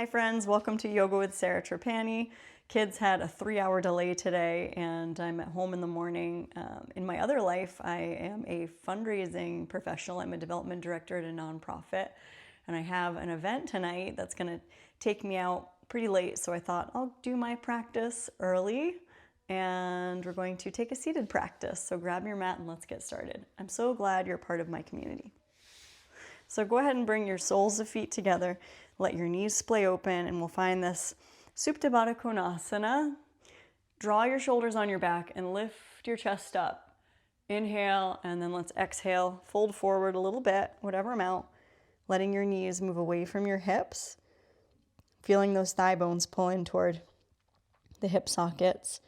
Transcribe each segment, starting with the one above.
Hi friends, welcome to Yoga with Sarah Trapani. Kids had a 3-hour delay today and I'm at home in the morning. In my other life, I am a fundraising professional. I'm a development director at a nonprofit and I have an event tonight that's going to take me out pretty late. So I thought I'll do my practice early and we're going to take a seated practice. So grab your mat and let's get started. I'm so glad you're part of my community. So go ahead and bring your soles of feet together, let your knees splay open, and we'll find this Supta Baddha Konasana. Draw your shoulders on your back and lift your chest up. Inhale, and then let's exhale. Fold forward a little bit, whatever amount, letting your knees move away from your hips, feeling those thigh bones pull in toward the hip sockets.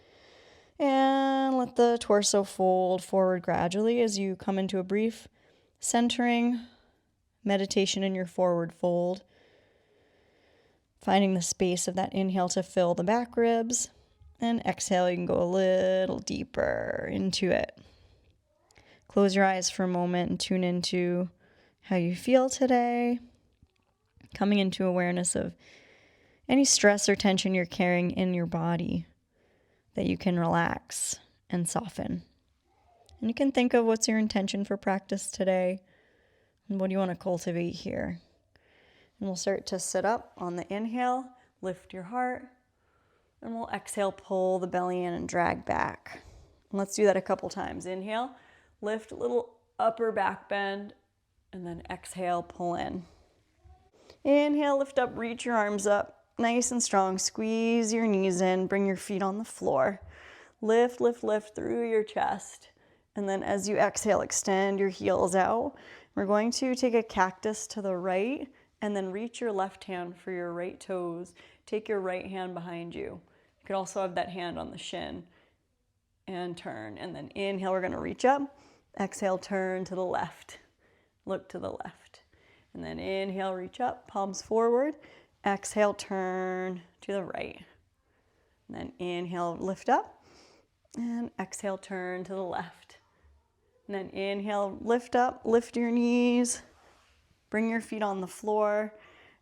And let the torso fold forward gradually as you come into a brief centering meditation in your forward fold. Finding the space of that inhale to fill the back ribs. And exhale, you can go a little deeper into it. Close your eyes for a moment and tune into how you feel today. Coming into awareness of any stress or tension you're carrying in your body that you can relax and soften. And you can think of what's your intention for practice today. And what do you want to cultivate here? And we'll start to sit up on the inhale, lift your heart, and we'll exhale, pull the belly in and drag back. And let's do that a couple times. Inhale, lift, a little upper back bend, and then exhale, pull in. Inhale, lift up, reach your arms up, nice and strong. Squeeze your knees in, bring your feet on the floor. Lift, lift, lift through your chest. And then as you exhale, extend your heels out. We're going to take a cactus to the right and then reach your left hand for your right toes. Take your right hand behind you. You could also have that hand on the shin and turn. And then inhale, we're going to reach up. Exhale, turn to the left. Look to the left. And then inhale, reach up, palms forward. Exhale, turn to the right. And then inhale, lift up. And exhale, turn to the left. And then inhale, lift up, lift your knees. Bring your feet on the floor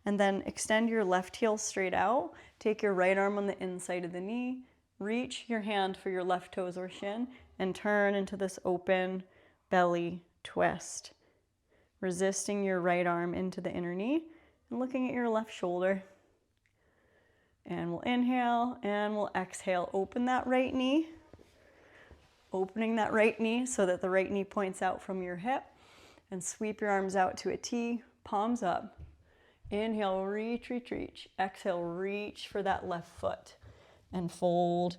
and then extend your left heel straight out. Take your right arm on the inside of the knee. Reach your hand for your left toes or shin and turn into this open belly twist. Resisting your right arm into the inner knee and looking at your left shoulder. And we'll inhale and we'll exhale. Open that right knee. Opening that right knee so that the right knee points out from your hip. And sweep your arms out to a T, palms up. Inhale, reach, reach, reach. Exhale, reach for that left foot and fold,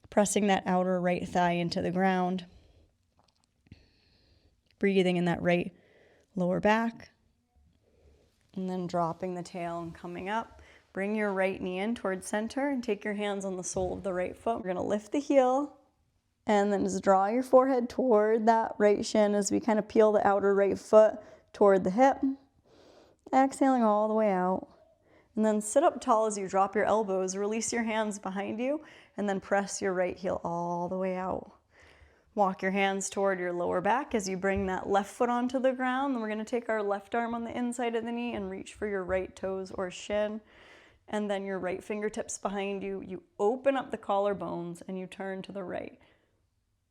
pressing that outer right thigh into the ground. Breathing in that right lower back. And then dropping the tail and coming up. Bring your right knee in towards center and take your hands on the sole of the right foot. We're going to lift the heel. And then just draw your forehead toward that right shin as we kind of peel the outer right foot toward the hip. Exhaling all the way out. And then sit up tall as you drop your elbows. Release your hands behind you and then press your right heel all the way out. Walk your hands toward your lower back as you bring that left foot onto the ground. Then we're going to take our left arm on the inside of the knee and reach for your right toes or shin. And then your right fingertips behind you. You open up the collarbones and you turn to the right.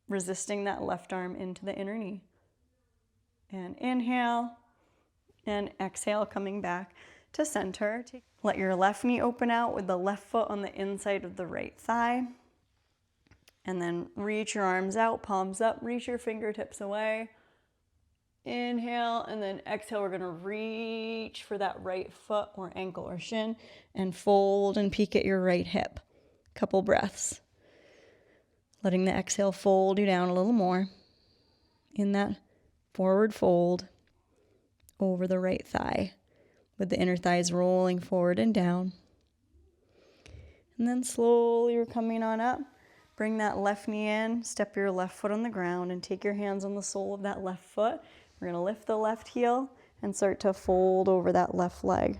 Resisting that left arm into the inner knee. And inhale and exhale, coming back to center. Let your left knee open out with the left foot on the inside of the right thigh. And then reach your arms out, palms up, reach your fingertips away. Inhale and then exhale. We're going to reach for that right foot or ankle or shin and fold and peek at your right hip. Couple breaths. Letting the exhale fold you down a little more in that forward fold over the right thigh with the inner thighs rolling forward and down. And then slowly we're coming on up. Bring that left knee in, step your left foot on the ground and take your hands on the sole of that left foot. We're going to lift the left heel and start to fold over that left leg.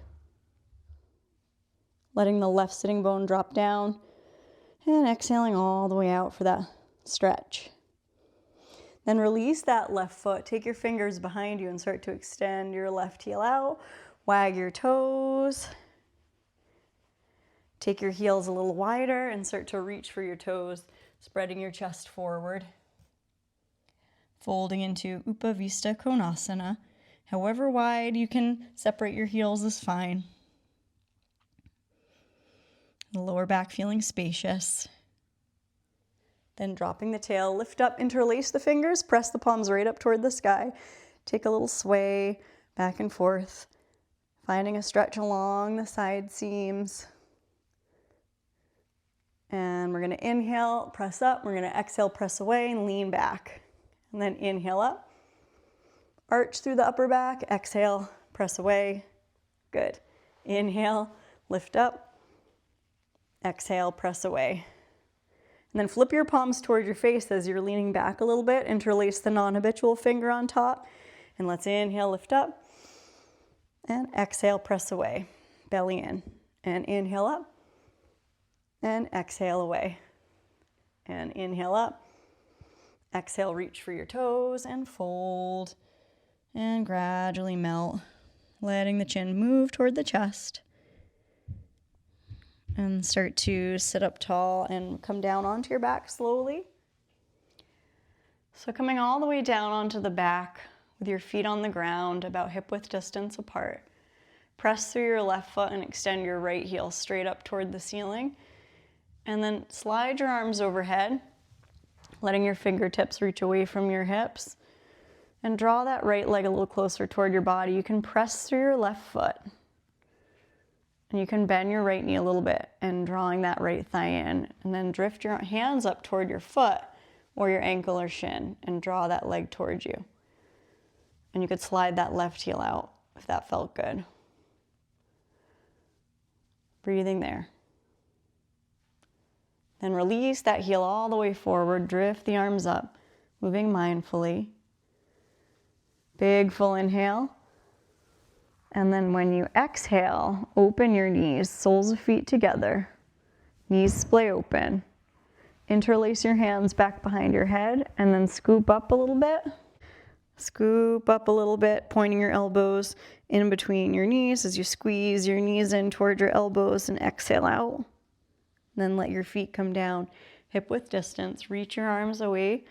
Letting the left sitting bone drop down. And exhaling all the way out for that stretch. Then release that left foot. Take your fingers behind you and start to extend your left heel out. Wag your toes. Take your heels a little wider and start to reach for your toes, spreading your chest forward. Folding into Upavista Konasana. However wide you can separate your heels is fine. The lower back feeling spacious. Then dropping the tail, lift up, interlace the fingers, press the palms right up toward the sky. Take a little sway back and forth, finding a stretch along the side seams. And we're going to inhale, press up. We're going to exhale, press away, and lean back. And then inhale up. Arch through the upper back. Exhale, press away. Good. Inhale, lift up. Exhale, press away. And then flip your palms toward your face as you're leaning back a little bit. Interlace the non-habitual finger on top. And let's inhale, lift up. And exhale, press away. Belly in. And inhale up. And exhale away. And inhale up. Exhale, reach for your toes and fold. And gradually melt, letting the chin move toward the chest. And start to sit up tall and come down onto your back slowly. So coming all the way down onto the back with your feet on the ground, about hip-width distance apart. Press through your left foot and extend your right heel straight up toward the ceiling. And then slide your arms overhead, letting your fingertips reach away from your hips. And draw that right leg a little closer toward your body. You can press through your left foot. And you can bend your right knee a little bit and drawing that right thigh in. And then drift your hands up toward your foot or your ankle or shin and draw that leg towards you. And you could slide that left heel out if that felt good. Breathing there. Then release that heel all the way forward. Drift the arms up, moving mindfully. Big full inhale. And then when you exhale, open your knees, soles of feet together. Knees splay open. Interlace your hands back behind your head and then scoop up a little bit. Scoop up a little bit, pointing your elbows in between your knees as you squeeze your knees in toward your elbows and exhale out. Then let your feet come down, hip-width distance. Reach your arms away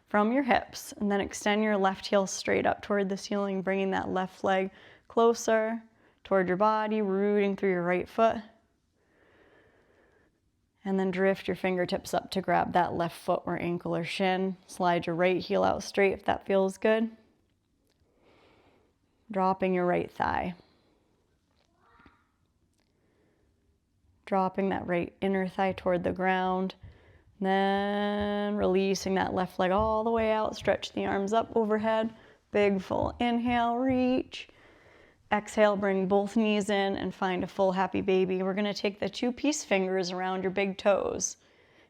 from your hips and then extend your left heel straight up toward the ceiling, bringing that left leg closer toward your body, rooting through your right foot. And then drift your fingertips up to grab that left foot or ankle or shin. Slide your right heel out straight if that feels good. Dropping your right thigh. Dropping that right inner thigh toward the ground. Then releasing that left leg all the way out. Stretch the arms up overhead. Big full inhale, reach. Exhale, bring both knees in and find a full happy baby. We're going to take the 2 peace fingers around your big toes.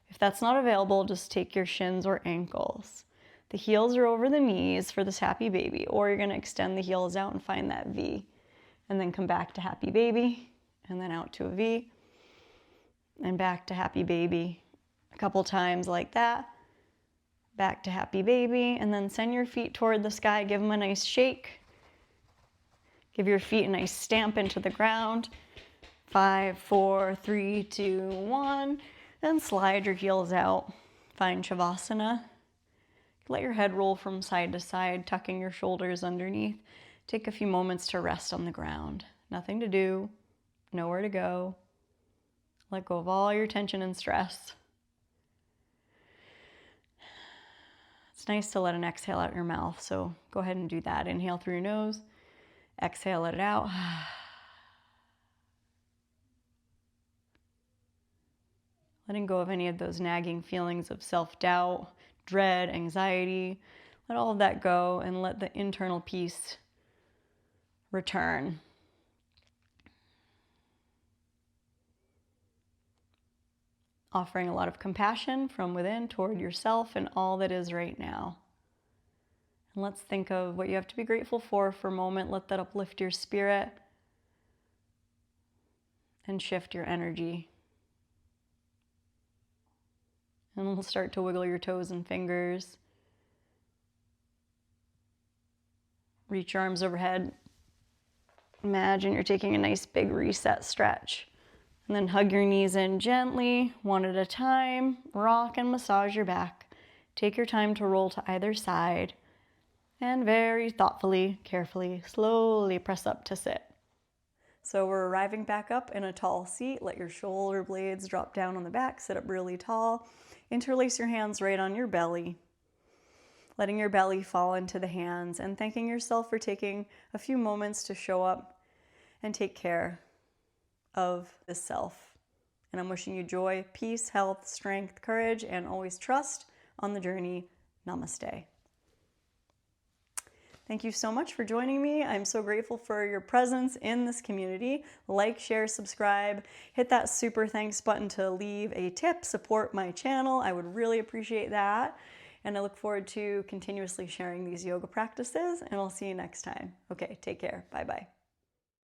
If that's not available, just take your shins or ankles. The heels are over the knees for this happy baby, or you're going to extend the heels out and find that V. And then come back to happy baby, and then out to a V, and back to happy baby. A couple times like that. Back to happy baby, and then send your feet toward the sky. Give them a nice shake. Give your feet a nice stamp into the ground. 5, 4, 3, 2, 1. Then slide your heels out. Find Savasana. Let your head roll from side to side, tucking your shoulders underneath. Take a few moments to rest on the ground. Nothing to do, nowhere to go. Let go of all your tension and stress. It's nice to let an exhale out your mouth, so go ahead and do that. Inhale through your nose. Exhale, let it out. Letting go of any of those nagging feelings of self-doubt, dread, anxiety. Let all of that go and let the internal peace return. Offering a lot of compassion from within toward yourself and all that is right now. And let's think of what you have to be grateful for a moment. Let that uplift your spirit and shift your energy. And we'll start to wiggle your toes and fingers. Reach your arms overhead. Imagine you're taking a nice big reset stretch. And then hug your knees in gently, one at a time. Rock and massage your back. Take your time to roll to either side. And very thoughtfully, carefully, slowly press up to sit. So we're arriving back up in a tall seat. Let your shoulder blades drop down on the back. Sit up really tall. Interlace your hands right on your belly. Letting your belly fall into the hands and thanking yourself for taking a few moments to show up and take care of the self. And I'm wishing you joy, peace, health, strength, courage, and always trust on the journey. Namaste. Thank you so much for joining me. I'm so grateful for your presence in this community. Like, share, subscribe, hit that super thanks button to leave a tip, support my channel. I would really appreciate that. And I look forward to continuously sharing these yoga practices, and I'll see you next time. Okay, take care. Bye-bye.